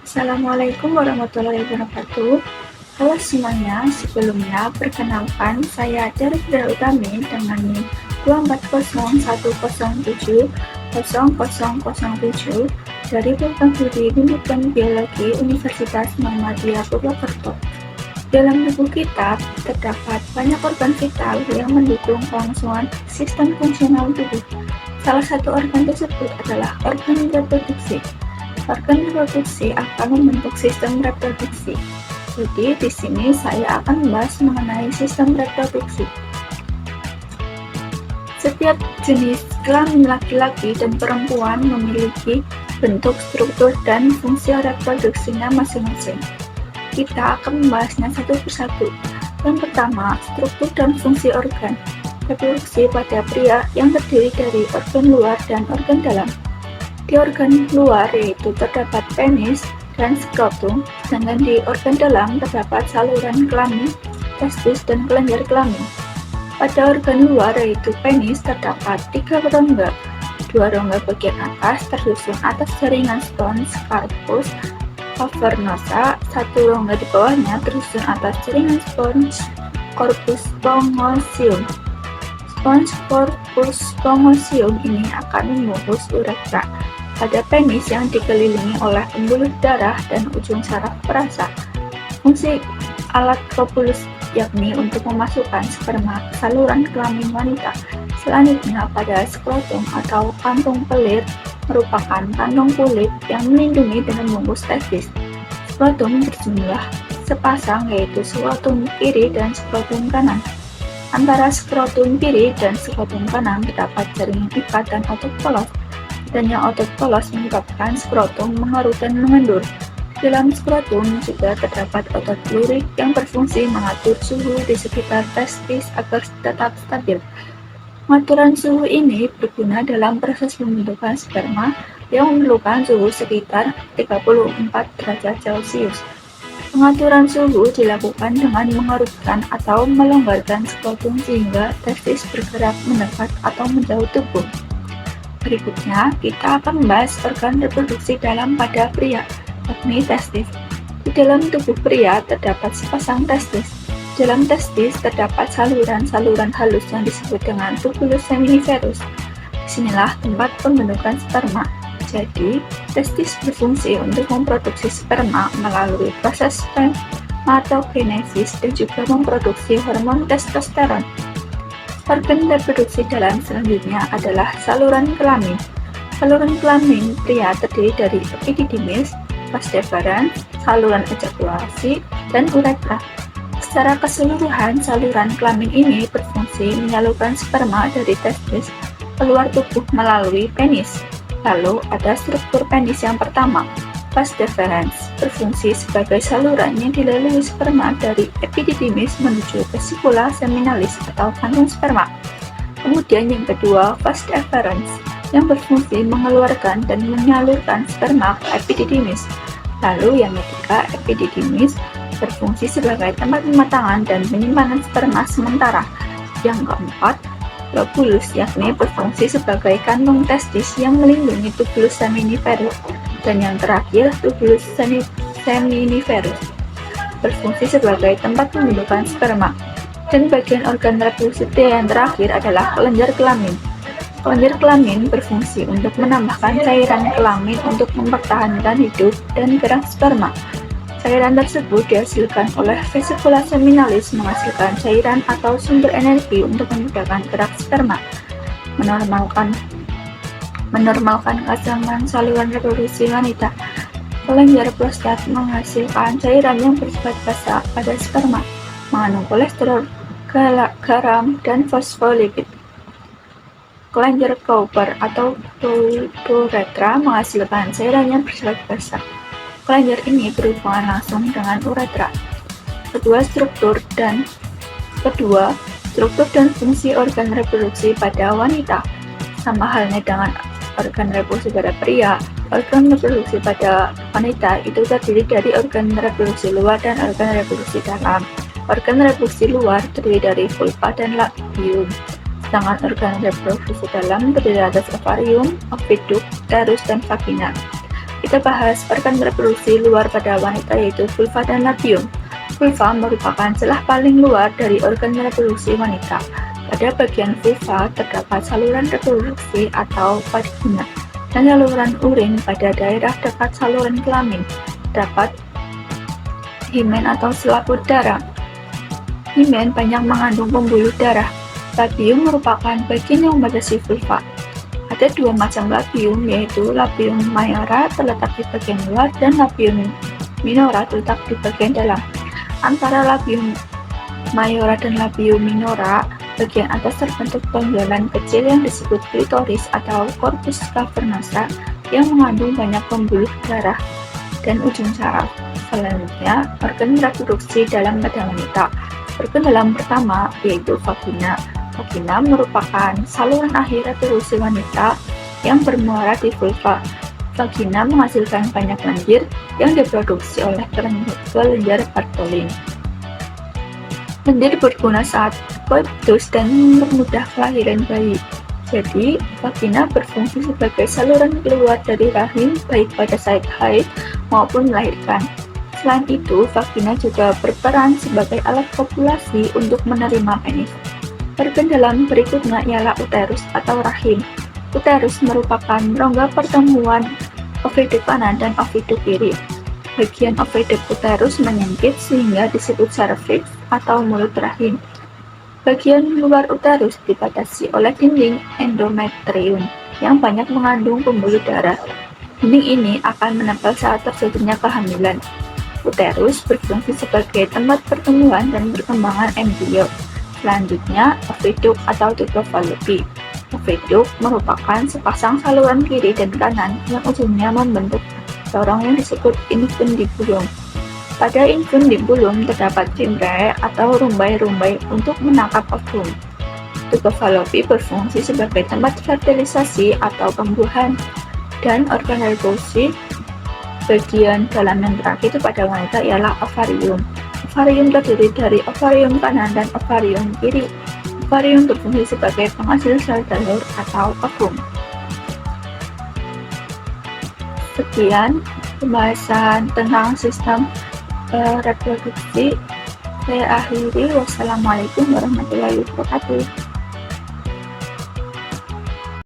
Assalamualaikum warahmatullahi wabarakatuh. Halo semuanya, sebelumnya perkenalkan saya dari Fidel Utami dengan NIM 24010170007 dari Program Studi Pendidikan Biologi Universitas Muhammadiyah Purwokerto. Dalam buku kitab terdapat banyak organ vital yang mendukung kelangsungan sistem fungsional tubuh. Salah satu organ tersebut adalah organ reproduksi. Organ reproduksi akan membentuk sistem reproduksi. Jadi, di sini saya akan membahas mengenai sistem reproduksi. Setiap jenis kelamin laki-laki dan perempuan memiliki bentuk, struktur, dan fungsi reproduksinya masing-masing. Kita akan membahasnya satu persatu. Yang pertama, struktur dan fungsi organ reproduksi pada pria yang terdiri dari organ luar dan organ dalam. Di organ luar yaitu terdapat penis dan skrotum, sedangkan di organ dalam terdapat saluran kelamin, testis, dan kelenjar kelamin. Pada organ luar yaitu penis terdapat 3 rongga, 2 rongga bagian atas tersusun atas jaringan spons corpus cavernosa, 1 rongga di bawahnya tersusun atas jaringan spons corpus spongiosum. Spons corpus spongiosum ini akan membungkus uretra. Pada penis yang dikelilingi oleh pembuluh darah dan ujung saraf perasa. Fungsi alat kopulus yakni untuk memasukkan sperma ke saluran kelamin wanita. Selanjutnya pada skrotum atau kantung pelir merupakan kantong kulit yang melindungi dan membungkus testis. Skrotum berjumlah sepasang yaitu skrotum kiri dan skrotum kanan. Antara skrotum kiri dan skrotum kanan terdapat jaringan ikat dan otot polos. Adanya otot polos menyebabkan skrotum mengerut dan mengendur. Dalam skrotum juga terdapat otot lurik yang berfungsi mengatur suhu di sekitar testis agar tetap stabil. Pengaturan suhu ini berguna dalam proses pembentukan sperma yang memerlukan suhu sekitar 34 derajat Celcius. Pengaturan suhu dilakukan dengan mengerutkan atau melonggarkan skrotum sehingga testis bergerak mendekat atau menjauh tubuh. Berikutnya, kita akan membahas organ reproduksi dalam pada pria, yakni testis. Di dalam tubuh pria terdapat sepasang testis. Dalam testis terdapat saluran-saluran halus yang disebut dengan tubulus seminiferus. Disinilah tempat pembentukan sperma. Jadi, testis berfungsi untuk memproduksi sperma melalui proses spermatogenesis dan juga memproduksi hormon testosteron. Organ reproduksi dalam selanjutnya adalah saluran kelamin. Saluran kelamin pria terdiri dari epididymis, vas deferens, saluran ejakulasi, dan uretra. Secara keseluruhan, saluran kelamin ini berfungsi menyalurkan sperma dari testis keluar tubuh melalui penis. Lalu ada struktur penis yang pertama, vas deferens, berfungsi sebagai saluran yang dilalui sperma dari epididymis menuju vesicula seminalis atau kantung sperma. Kemudian yang kedua, vas efferens, yang berfungsi mengeluarkan dan menyalurkan sperma ke epididymis. Lalu yang ketiga, epididymis, berfungsi sebagai tempat pematangan dan penyimpanan sperma sementara. Yang keempat, lobulus, yakni berfungsi sebagai kantung testis yang melindungi tubulus seminiferus. Dan yang terakhir, tubulus seminiferus, berfungsi sebagai tempat pembentukan sperma. Dan bagian organ reproduksi yang terakhir adalah kelenjar kelamin. Kelenjar kelamin berfungsi untuk menambahkan cairan kelamin untuk mempertahankan hidup dan gerak sperma. Cairan tersebut dihasilkan oleh vesicula seminalis menghasilkan cairan atau sumber energi untuk memudahkan gerak sperma, menormalkan keseimbangan saluran reproduksi wanita. Kelenjar prostat menghasilkan cairan yang bersifat basah pada sperma, mengandung kolesterol, garam, dan fosfolipid. Kelenjar Cowper atau uretra menghasilkan cairan yang bersifat basah. Kelenjar ini berhubungan langsung dengan uretra. Kedua, struktur dan fungsi organ reproduksi pada wanita. Sama halnya dengan organ reproduksi pada pria, organ reproduksi pada wanita itu terdiri dari organ reproduksi luar dan organ reproduksi dalam. Organ reproduksi luar terdiri dari vulva dan labium, sedangkan organ reproduksi dalam terdiri atas ovarium, oviduk, uterus, dan vagina. Kita bahas organ reproduksi luar pada wanita yaitu vulva dan labium. Vulva merupakan celah paling luar dari organ reproduksi wanita. Pada bagian vulva terdapat saluran reproduksi atau vagina dan saluran urin. Pada daerah dekat saluran kelamin terdapat himen atau selaput darah. Himen banyak mengandung pembuluh darah. Labium merupakan bagian yang membatasi vulva. Ada dua macam labium, yaitu labium majora terletak di bagian luar dan labium minora terletak di bagian dalam. Antara labium majora dan labium minora, bagian atas terbentuk tonjolan kecil yang disebut klitoris atau corpus cavernosa yang mengandung banyak pembuluh darah dan ujung saraf. Selanjutnya, organ reproduksi dalam pada wanita. Organ dalam pertama yaitu vagina. Vagina merupakan saluran akhir reproduksi wanita yang bermuara di vulva. Vagina menghasilkan banyak lendir yang diproduksi oleh kelenjar Bartholin. Lendir berguna saat koitus dan mempermudah kelahiran bayi. Jadi, vagina berfungsi sebagai saluran keluar dari rahim baik pada saat haid maupun melahirkan. Selain itu, vagina juga berperan sebagai alat kopulasi untuk menerima penis. Organ dalam berikutnya ialah uterus atau rahim. Uterus merupakan rongga pertemuan oviduk kanan dan oviduk kiri. Bagian oviduk uterus menyempit sehingga disebut cervix atau mulut rahim. Bagian luar uterus dibatasi oleh dinding endometrium yang banyak mengandung pembuluh darah. Dinding ini akan menempel saat terjadinya kehamilan. Uterus berfungsi sebagai tempat pertemuan dan perkembangan embrio. Selanjutnya, oviduk atau tubuh Fallopi. Oviduk merupakan sepasang saluran kiri dan kanan yang ujungnya membentuk lorong yang disebut infundibulum. Pada infundibulum terdapat fimbriae atau rumbai-rumbai untuk menangkap ovum. Tubuh Fallopi berfungsi sebagai tempat fertilisasi atau pembuahan dan organ reproduksi. Bagian dalam yang terakhir itu pada wanita ialah ovarium. Ovarium terdiri dari ovarium kanan dan ovarium kiri. Ovarium berfungsi sebagai penghasil sel telur atau ovum. Sekian pembahasan tentang sistem reproduksi. Saya akhiri. Wassalamualaikum warahmatullahi wabarakatuh.